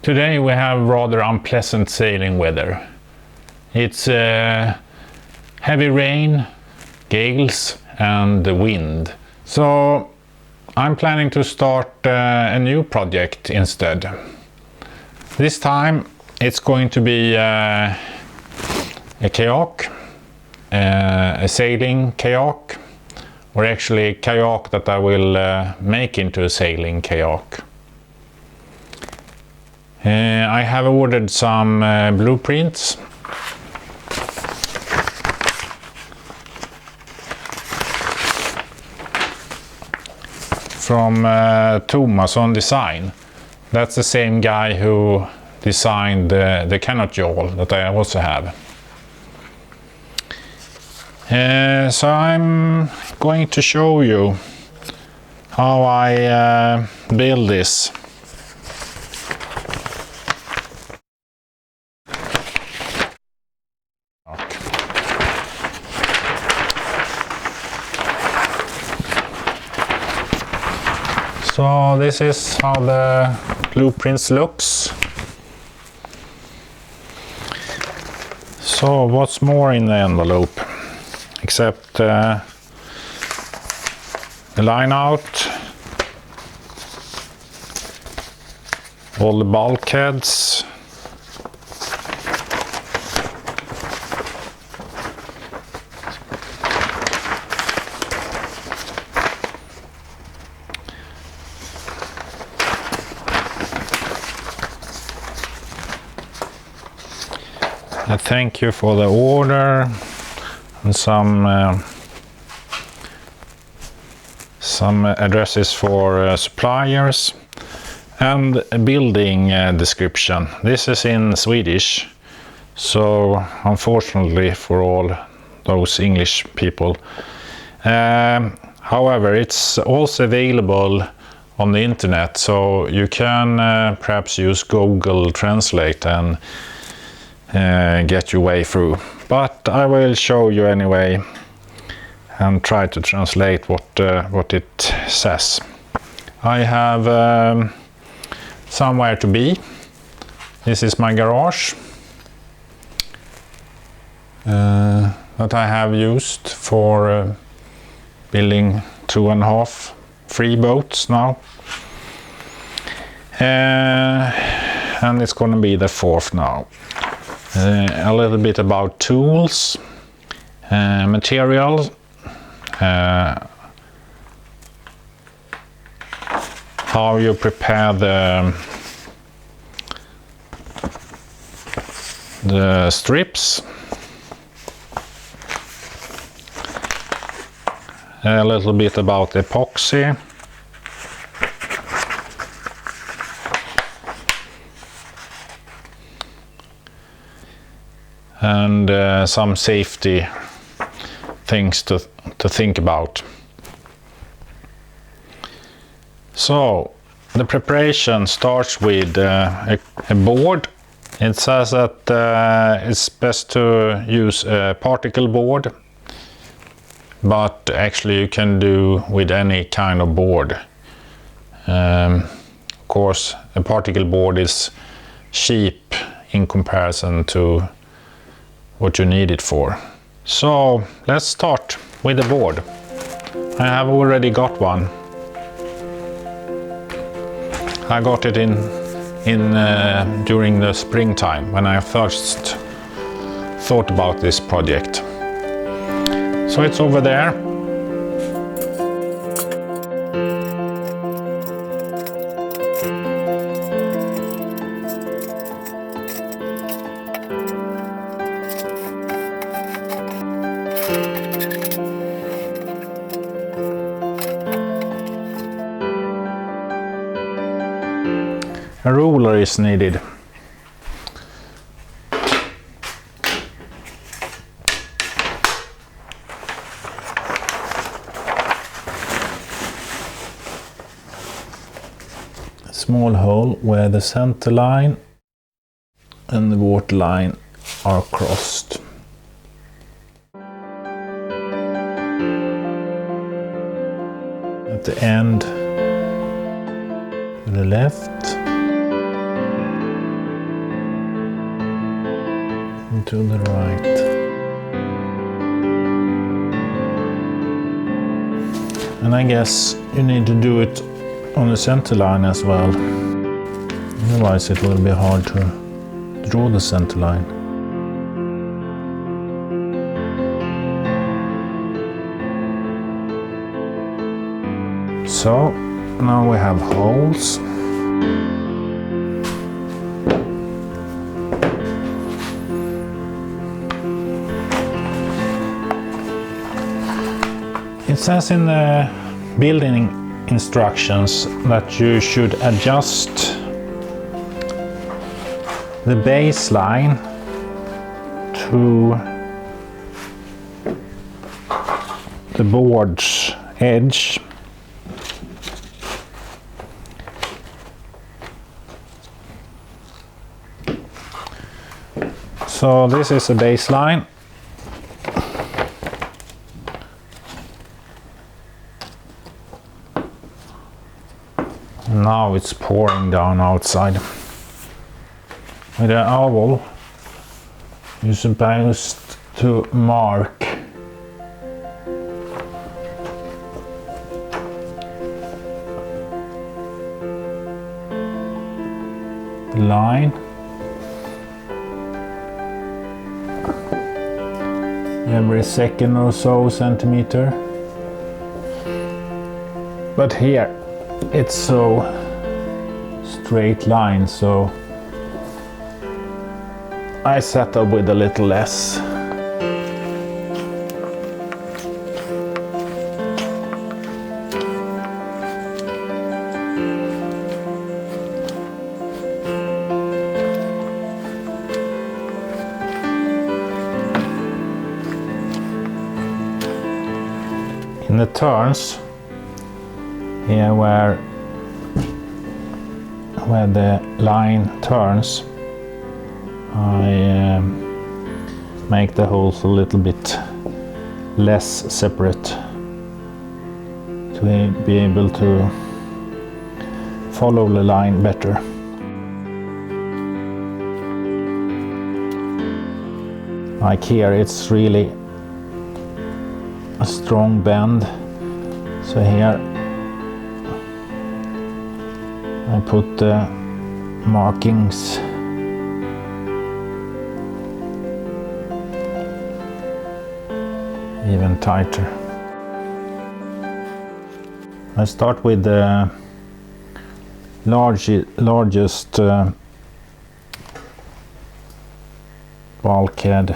Today we have rather unpleasant sailing weather. It's heavy rain, gales and wind. So I'm planning to start a new project instead. This time it's going to be a kayak, a sailing kayak, or actually a kayak that I will make into a sailing kayak. I have ordered some blueprints from Thomasson Design. That's the same guy who designed the canot yawl that I also have. So I'm going to show you how I build this. So this is how the blueprints looks. So what's more in the envelope except the line out, all the bulkheads, a thank you for the order, and some addresses for suppliers, and a building description. This is in Swedish, so unfortunately for all those English people. However, it's also available on the internet, so you can perhaps use Google Translate and get your way through. But I will show you anyway and try to translate what it says. I have somewhere to be. This is my garage that I have used for building 2.5 free boats now. And it's going to be the 4th now. A little bit about tools, materials, how you prepare the strips, a little bit about epoxy, and some safety things to think about. So the preparation starts with a board. It says that it's best to use a particle board, but actually you can do with any kind of board. Of course, a particle board is cheap in comparison to what you need it for. So let's start with the board. I have already got one. I got it in during the springtime when I first thought about this project. So it's over there. A ruler is needed. A small hole where the center line and the water line are crossed. At the end to the left. and to the right. And I guess you need to do it on the center line as well. Otherwise it will be hard to draw the center line. So now we have holes. It says in the building instructions that you should adjust the baseline to the board's edge. So this is a baseline. Now it's pouring down outside. With an owl, you're supposed to mark the line. Every second or so centimeter. But here it's so straight line, so I settle with a little less. In the turns, here where the line turns, I make the holes a little bit less separate to be able to follow the line better. Like here, it's really a strong bend, so here I put the markings even tighter. I start with the largest bulkhead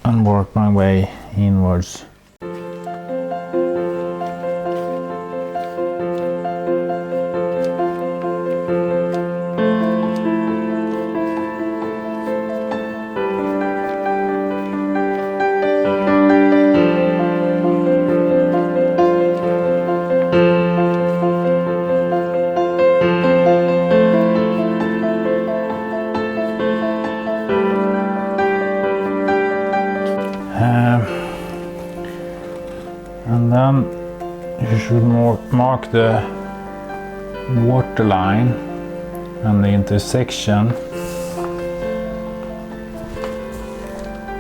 and work my way inwards. And then you should mark the water line and the intersection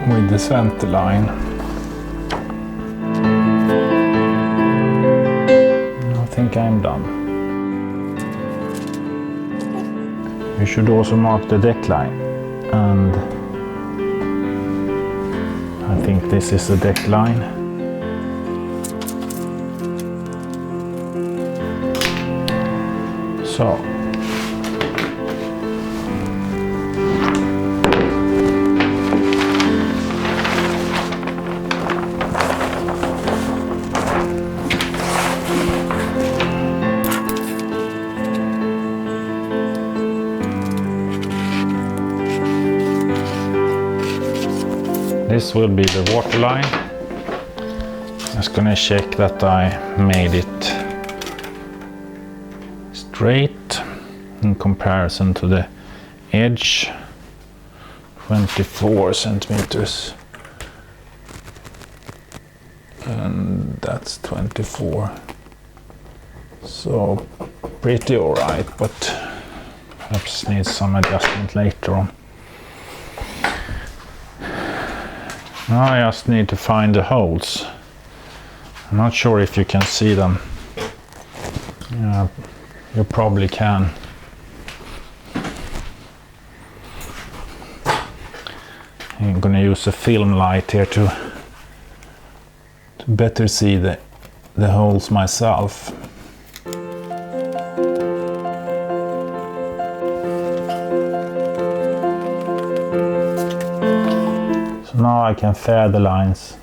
with the center line. I think I'm done. You should also mark the deck line, and I think this is the deck line. So this will be the water line. Just gonna check that I made it straight in comparison to the edge. 24 centimeters, and that's 24, so pretty alright, but perhaps needs some adjustment later on. Now I just need to find the holes. I'm not sure if you can see them. Yeah, you probably can. I'm gonna use a film light here to better see the holes myself. So now I can fare the lines.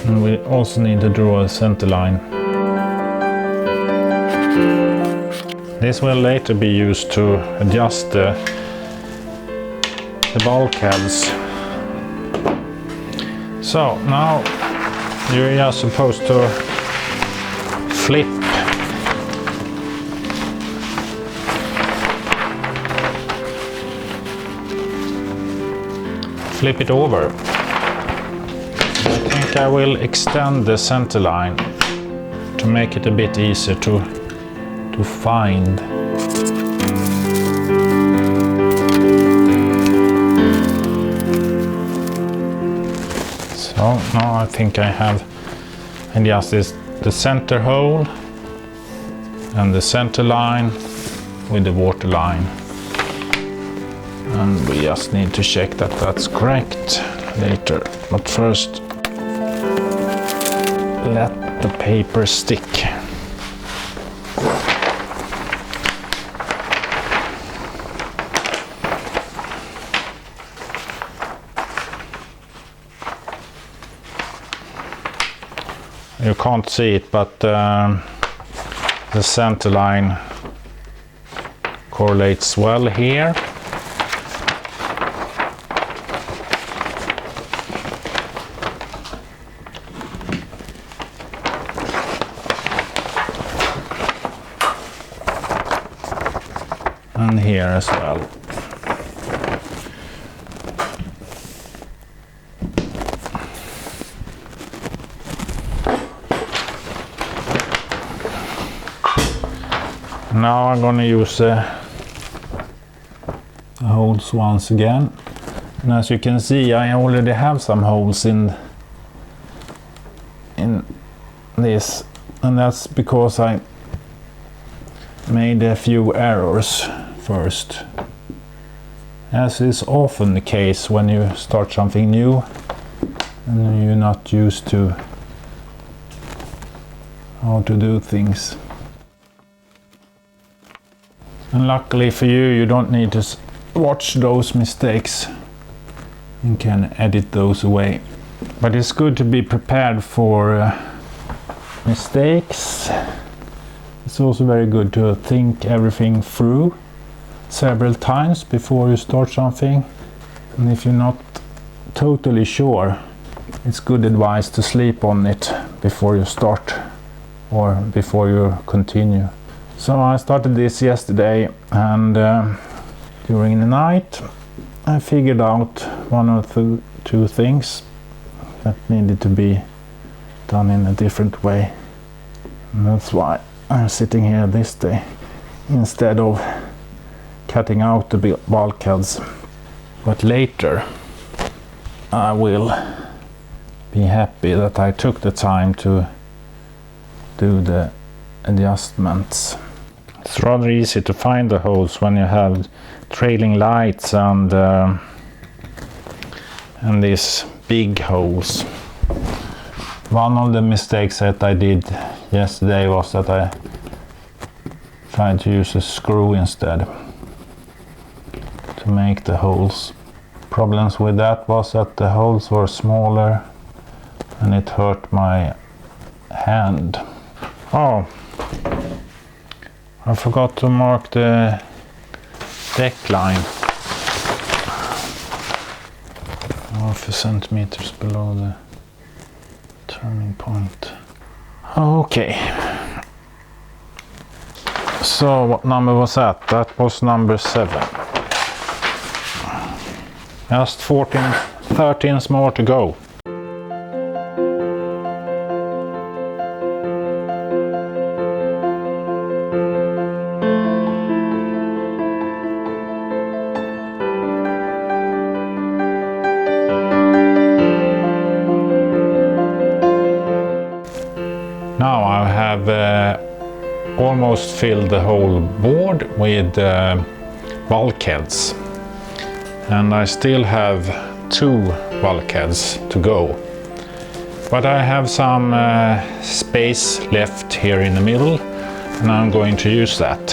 We also need to draw a center line. This will later be used to adjust the bulkheads. So now you're just supposed to flip it over. I will extend the center line to make it a bit easier to find. So now I think I have adjusted the center hole and the center line with the water line. And we just need to check that that's correct later. But first, let the paper stick. You can't see it, but the center line correlates well here. And here as well. Now I'm going to use the holes once again. And as you can see, I already have some holes in this, and that's because I made a few errors first. As is often the case when you start something new and you're not used to how to do things. And luckily for you, you don't need to watch those mistakes and can edit those away. But it's good to be prepared for mistakes. It's also very good to think everything through several times before you start something. And if you're not totally sure, it's good advice to sleep on it before you start or before you continue. So I started this yesterday, and during the night I figured out one or two things that needed to be done in a different way. And that's why I'm sitting here this day instead of cutting out the bulkheads. But later I will be happy that I took the time to do the adjustments. It's rather easy to find the holes when you have trailing lights and these big holes. One of the mistakes that I did yesterday was that I tried to use a screw instead to make the holes. Problems with that was that the holes were smaller and it hurt my hand. Oh, I forgot to mark the deck line. Half a centimeters below the turning point. Okay. So what number was that? That was number 7. Just 13 more to go. Now I have almost filled the whole board with bulkheads, and I still have 2 bulkheads to go, but I have some space left here in the middle, and I'm going to use that.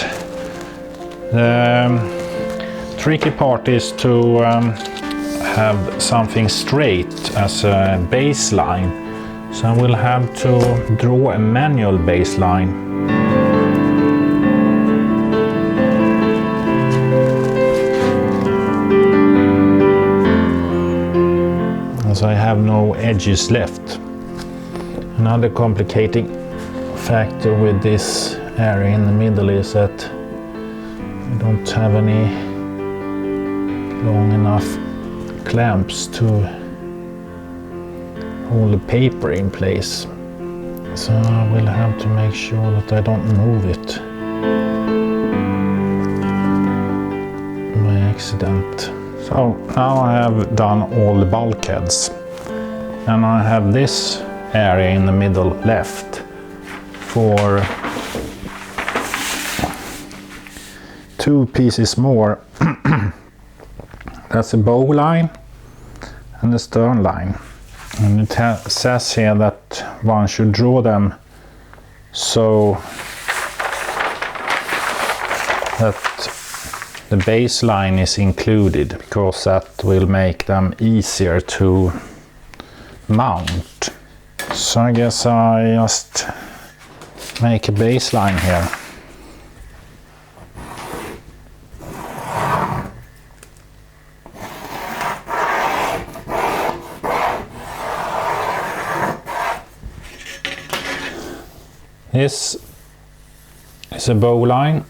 The tricky part is to have something straight as a baseline. So I will have to draw a manual baseline. As I have no edges left. Another complicating factor with this area in the middle is that I don't have any long enough clamps to hold the paper in place, so I will have to make sure that I don't move it by accident. So now I have done all the bulkheads, and I have this area in the middle left for 2 pieces more. That's a bow line and a stern line. And it says here that one should draw them so that the baseline is included, because that will make them easier to mount. So I guess I just make a baseline here. This is a bow line,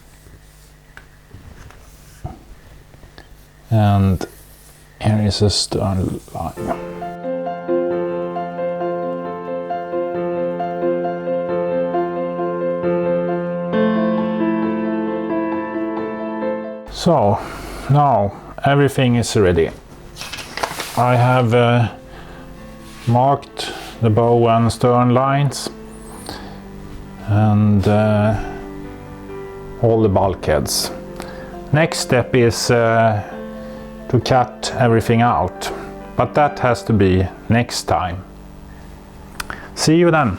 and here is a stern line. So now everything is ready. I have marked the bow and stern lines and all the bulkheads. Next step is to cut everything out, but that has to be next time. See you then.